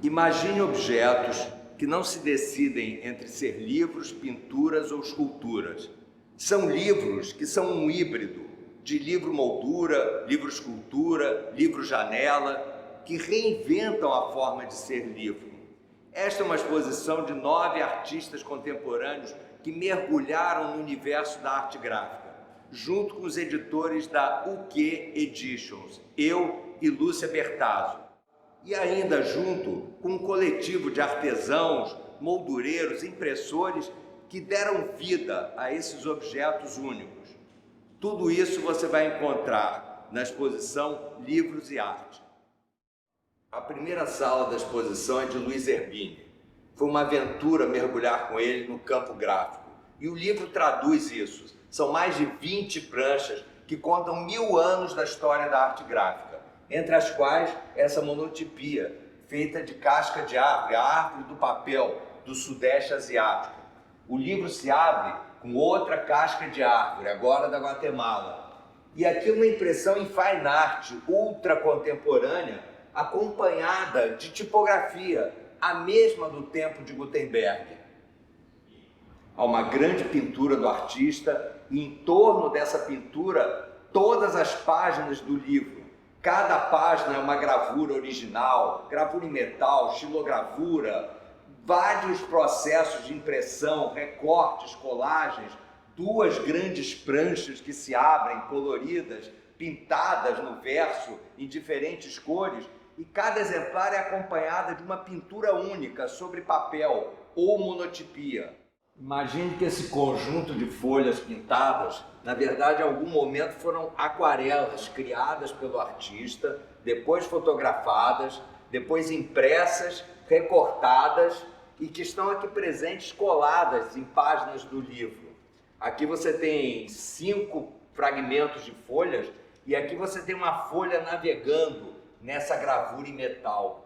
Imagine objetos que não se decidem entre ser livros, pinturas ou esculturas. São livros que são um híbrido de livro-moldura, livro-escultura, livro-janela, que reinventam a forma de ser livro. Esta é uma exposição de 9 artistas contemporâneos que mergulharam no universo da arte gráfica, junto com os editores da UK Editions, eu e Lúcia Bertazzo. E ainda junto com um coletivo de artesãos, moldureiros, impressores que deram vida a esses objetos únicos. Tudo isso você vai encontrar na exposição Livros e Arte. A primeira sala da exposição é de Luiz Erbini. Foi uma aventura mergulhar com ele no campo gráfico. E o livro traduz isso. São mais de 20 pranchas que contam 1000 anos da história da arte gráfica, entre as quais essa monotipia, feita de casca de árvore, a árvore do papel do Sudeste Asiático. O livro se abre com outra casca de árvore, agora da Guatemala. E aqui uma impressão em fine art, ultra contemporânea, acompanhada de tipografia, a mesma do tempo de Gutenberg. Há uma grande pintura do artista e em torno dessa pintura todas as páginas do livro. Cada página é uma gravura original, gravura em metal, xilogravura, vários processos de impressão, recortes, colagens, 2 grandes pranchas que se abrem, coloridas, pintadas no verso em diferentes cores, e cada exemplar é acompanhada de uma pintura única sobre papel ou monotipia. Imagine que esse conjunto de folhas pintadas, na verdade, em algum momento foram aquarelas criadas pelo artista, depois fotografadas, depois impressas, recortadas e que estão aqui presentes coladas em páginas do livro. Aqui você tem 5 fragmentos de folhas e aqui você tem uma folha navegando nessa gravura em metal.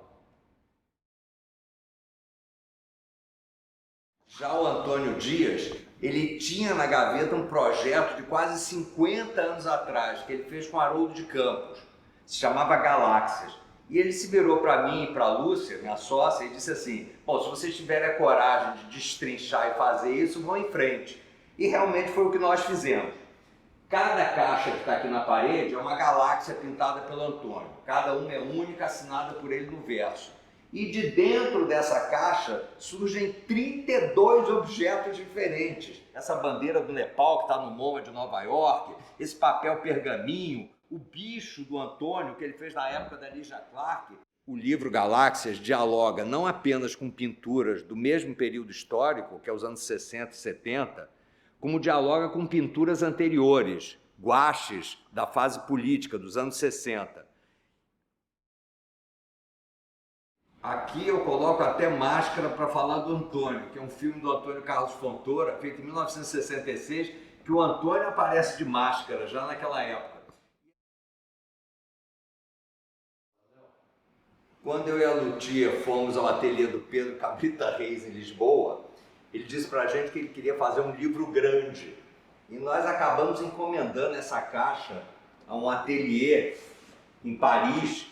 Já o Antônio Dias, ele tinha na gaveta um projeto de quase 50 anos atrás, que ele fez com Haroldo de Campos, se chamava Galáxias. E ele se virou para mim e para a Lúcia, minha sócia, e disse assim: bom, se vocês tiverem a coragem de destrinchar e fazer isso, vão em frente. E realmente foi o que nós fizemos. Cada caixa que está aqui na parede é uma galáxia pintada pelo Antônio. Cada uma é única, assinada por ele no verso. E de dentro dessa caixa surgem 32 objetos diferentes. Essa bandeira do Nepal que está no MoMA de Nova York, esse papel pergaminho, o bicho do Antônio que ele fez na época da Lygia Clark. O livro Galáxias dialoga não apenas com pinturas do mesmo período histórico, que é os anos 60 e 70, como dialoga com pinturas anteriores, guaches da fase política dos anos 60. Aqui eu coloco até Máscara para falar do Antônio, que é um filme do Antônio Carlos Fontoura, feito em 1966, que o Antônio aparece de máscara já naquela época. Quando eu e a Lutia fomos ao ateliê do Pedro Cabrita Reis em Lisboa, ele disse para a gente que ele queria fazer um livro grande. E nós acabamos encomendando essa caixa a um ateliê em Paris,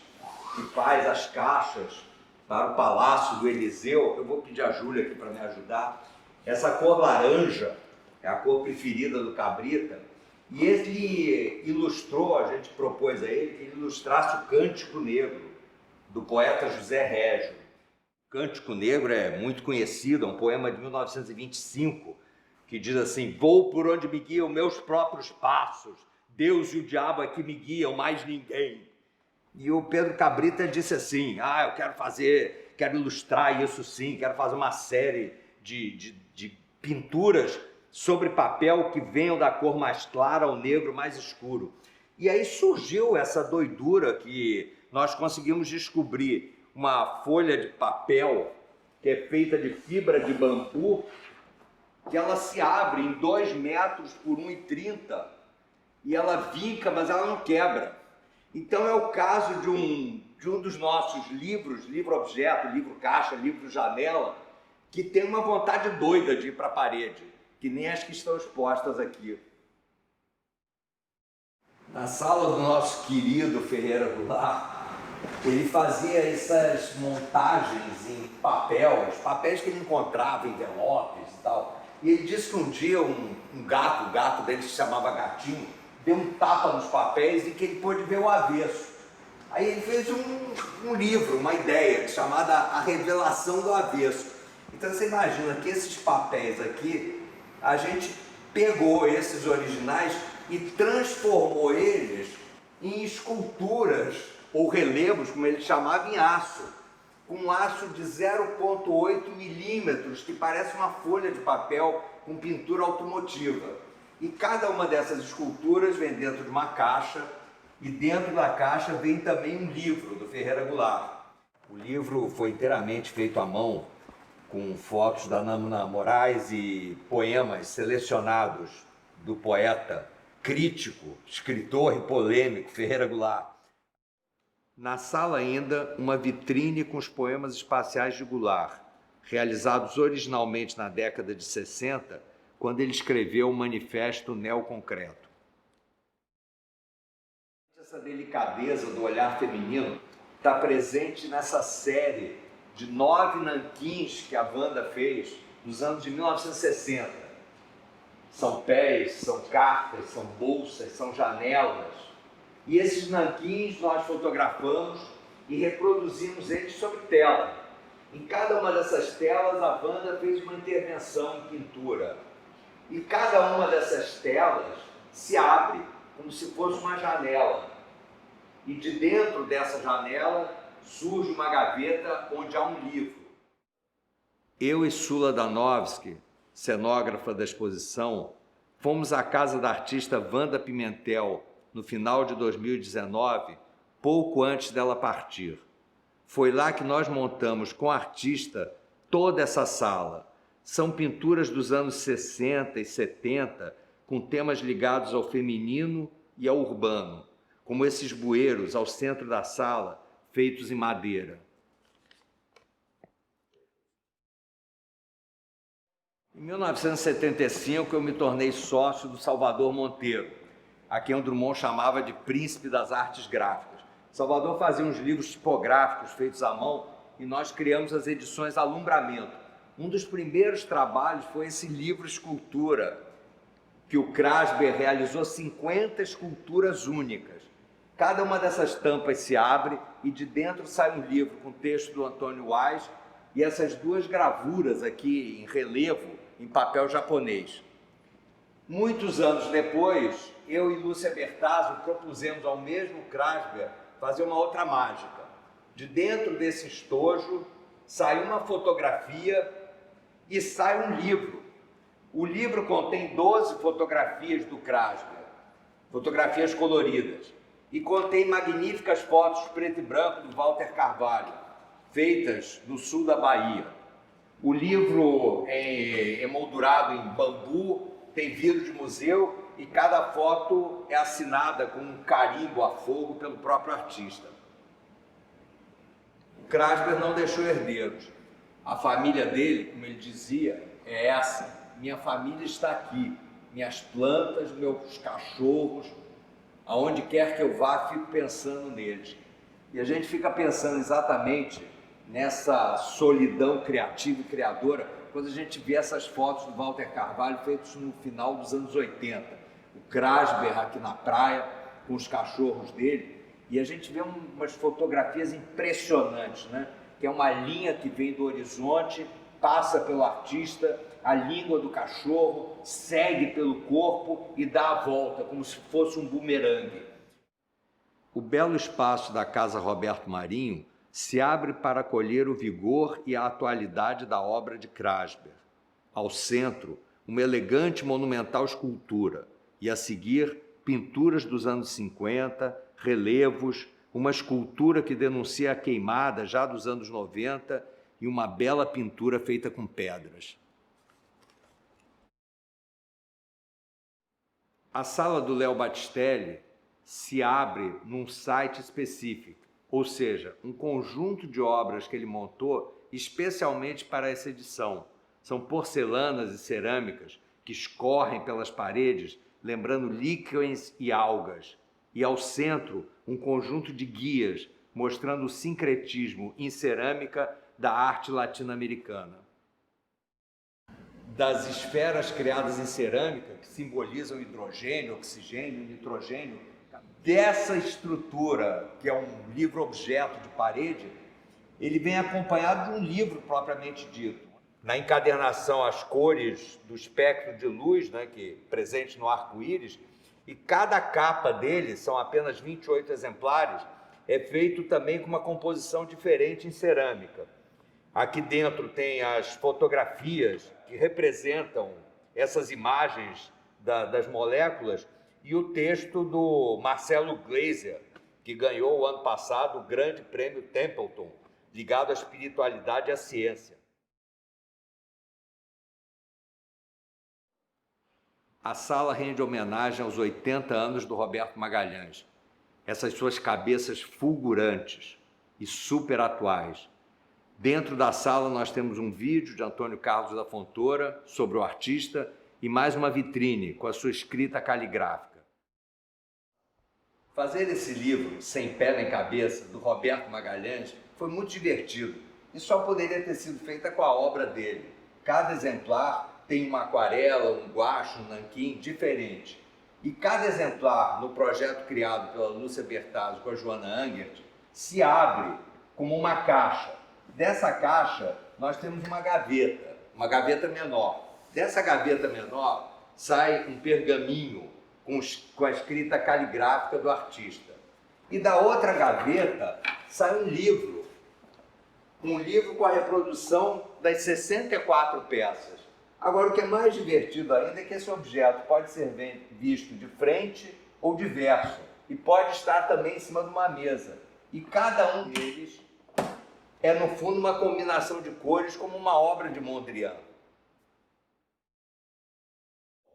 que faz as caixas para o Palácio do Eliseu. Eu vou pedir a Júlia aqui para me ajudar. Essa cor laranja é a cor preferida do Cabrita. E ele ilustrou, a gente propôs a ele que ele ilustrasse o Cântico Negro, do poeta José Régio. Cântico Negro é muito conhecido, é um poema de 1925, que diz assim: vou por onde me guiam meus próprios passos, Deus e o diabo é que me guiam, mais ninguém. E o Pedro Cabrita disse assim: eu quero ilustrar isso sim, quero fazer uma série de pinturas sobre papel que venham da cor mais clara ao negro mais escuro. E aí surgiu essa doidura que nós conseguimos descobrir uma folha de papel que é feita de fibra de bambu, que ela se abre em 2 metros por 1,30 e ela vinca, mas ela não quebra. Então é o caso de um dos nossos livros, livro-objeto, livro-caixa, livro-janela, que tem uma vontade doida de ir para a parede, que nem as que estão expostas aqui. Na sala do nosso querido Ferreira Goulart, Ele fazia essas montagens em papéis que ele encontrava, envelopes e tal. E ele disse que um dia o gato dele se chamava Gatinho, deu um tapa nos papéis e que ele pôde ver o avesso. Aí ele fez um livro, uma ideia, chamada A Revelação do Avesso. Então você imagina que esses papéis aqui, a gente pegou esses originais e transformou eles em esculturas ou relevos, como ele chamava, em aço, com um aço de 0,8 milímetros, que parece uma folha de papel com pintura automotiva. E cada uma dessas esculturas vem dentro de uma caixa, e dentro da caixa vem também um livro do Ferreira Goulart. O livro foi inteiramente feito à mão, com fotos da Nana Moraes e poemas selecionados do poeta, crítico, escritor e polêmico Ferreira Goulart. Na sala ainda, uma vitrine com os poemas espaciais de Goulart, realizados originalmente na década de 60, quando ele escreveu o Manifesto Neoconcreto. Essa delicadeza do olhar feminino está presente nessa série de 9 nanquins que a Wanda fez nos anos de 1960. São pés, são cartas, são bolsas, são janelas. E esses nanquins nós fotografamos e reproduzimos eles sobre tela. Em cada uma dessas telas a Wanda fez uma intervenção em pintura. E cada uma dessas telas se abre como se fosse uma janela. E de dentro dessa janela surge uma gaveta onde há um livro. Eu e Sula Danovski, cenógrafa da exposição, fomos à casa da artista Wanda Pimentel no final de 2019, pouco antes dela partir. Foi lá que nós montamos com a artista toda essa sala. São pinturas dos anos 60 e 70, com temas ligados ao feminino e ao urbano, como esses bueiros ao centro da sala, feitos em madeira. Em 1975, eu me tornei sócio do Salvador Monteiro, a quem o Drummond chamava de príncipe das artes gráficas. Salvador fazia uns livros tipográficos feitos à mão e nós criamos as edições Alumbramento. Um dos primeiros trabalhos foi esse livro escultura, que o Krasber realizou 50 esculturas únicas. Cada uma dessas tampas se abre e de dentro sai um livro com texto do Antônio Wise e essas duas gravuras aqui em relevo em papel japonês. Muitos anos depois, eu e Lúcia Bertazzo propusemos ao mesmo Krasber fazer uma outra mágica. De dentro desse estojo sai uma fotografia e sai um livro. O livro contém 12 fotografias do Krasber, fotografias coloridas, e contém magníficas fotos preto e branco do Walter Carvalho, feitas no sul da Bahia. O livro é emoldurado em bambu, tem vidro de museu e cada foto é assinada com um carimbo a fogo pelo próprio artista. O Krasber não deixou herdeiros. A família dele, como ele dizia, é essa: minha família está aqui, minhas plantas, meus cachorros, aonde quer que eu vá, fico pensando neles. E a gente fica pensando exatamente nessa solidão criativa e criadora quando a gente vê essas fotos do Walter Carvalho feitas no final dos anos 80. O Krasber aqui na praia, com os cachorros dele, e a gente vê umas fotografias impressionantes, né? Que é uma linha que vem do horizonte, passa pelo artista, a língua do cachorro, segue pelo corpo e dá a volta, como se fosse um bumerangue. O belo espaço da Casa Roberto Marinho se abre para acolher o vigor e a atualidade da obra de Krasber. Ao centro, uma elegante monumental escultura, e a seguir, pinturas dos anos 50, relevos, uma escultura que denuncia a queimada já dos anos 90 e uma bela pintura feita com pedras. A sala do Léo Battistelli se abre num site específico, ou seja, um conjunto de obras que ele montou especialmente para essa edição. São porcelanas e cerâmicas que escorrem pelas paredes, lembrando líquens e algas. E ao centro, um conjunto de guias mostrando o sincretismo em cerâmica da arte latino-americana. Das esferas criadas em cerâmica, que simbolizam hidrogênio, oxigênio, nitrogênio, dessa estrutura, que é um livro-objeto de parede, ele vem acompanhado de um livro propriamente dito. Na encadernação, as cores do espectro de luz, né, que presente no arco-íris, e cada capa dele, são apenas 28 exemplares, é feito também com uma composição diferente em cerâmica. Aqui dentro tem as fotografias que representam essas imagens das moléculas e o texto do Marcelo Gleiser, que ganhou o ano passado o Grande Prêmio Templeton, ligado à espiritualidade e à ciência. A sala rende homenagem aos 80 anos do Roberto Magalhães. Essas suas cabeças fulgurantes e super atuais. Dentro da sala nós temos um vídeo de Antônio Carlos da Fontoura sobre o artista e mais uma vitrine com a sua escrita caligráfica. Fazer esse livro, Sem Pé Nem Cabeça, do Roberto Magalhães, foi muito divertido e só poderia ter sido feita com a obra dele. Cada exemplar tem uma aquarela, um guache, um nanquim diferente. E cada exemplar, no projeto criado pela Lúcia Bertazzo com a Joana Angert, se abre como uma caixa. Dessa caixa, nós temos uma gaveta menor. Dessa gaveta menor, sai um pergaminho com a escrita caligráfica do artista. E da outra gaveta, sai um livro com a reprodução das 64 peças. Agora, o que é mais divertido ainda é que esse objeto pode ser visto de frente ou de verso e pode estar também em cima de uma mesa. E cada um deles é, no fundo, uma combinação de cores como uma obra de Mondrian.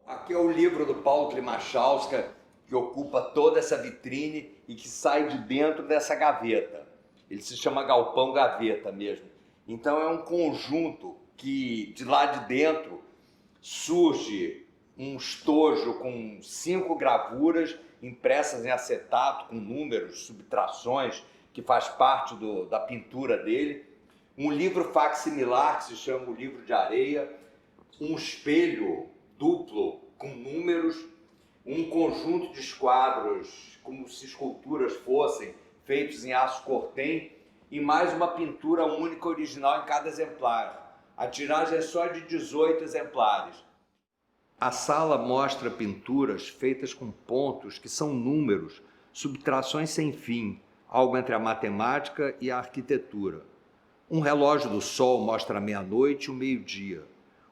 Aqui é o livro do Paulo Klimachauskas, que ocupa toda essa vitrine e que sai de dentro dessa gaveta. Ele se chama Galpão Gaveta mesmo. Então é um conjunto que de lá de dentro surge um estojo com 5 gravuras impressas em acetato, com números, subtrações, que faz parte da pintura dele, um livro facsimilar que se chama o Livro de Areia, um espelho duplo com números, um conjunto de esquadros como se esculturas fossem, feitos em aço cortem, e mais uma pintura única original em cada exemplar. A tiragem é só de 18 exemplares. A sala mostra pinturas feitas com pontos que são números, subtrações sem fim, algo entre a matemática e a arquitetura. Um relógio do sol mostra a meia-noite e o meio-dia.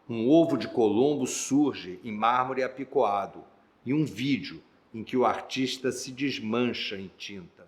Um ovo de Colombo surge em mármore apicoado e um vídeo em que o artista se desmancha em tinta.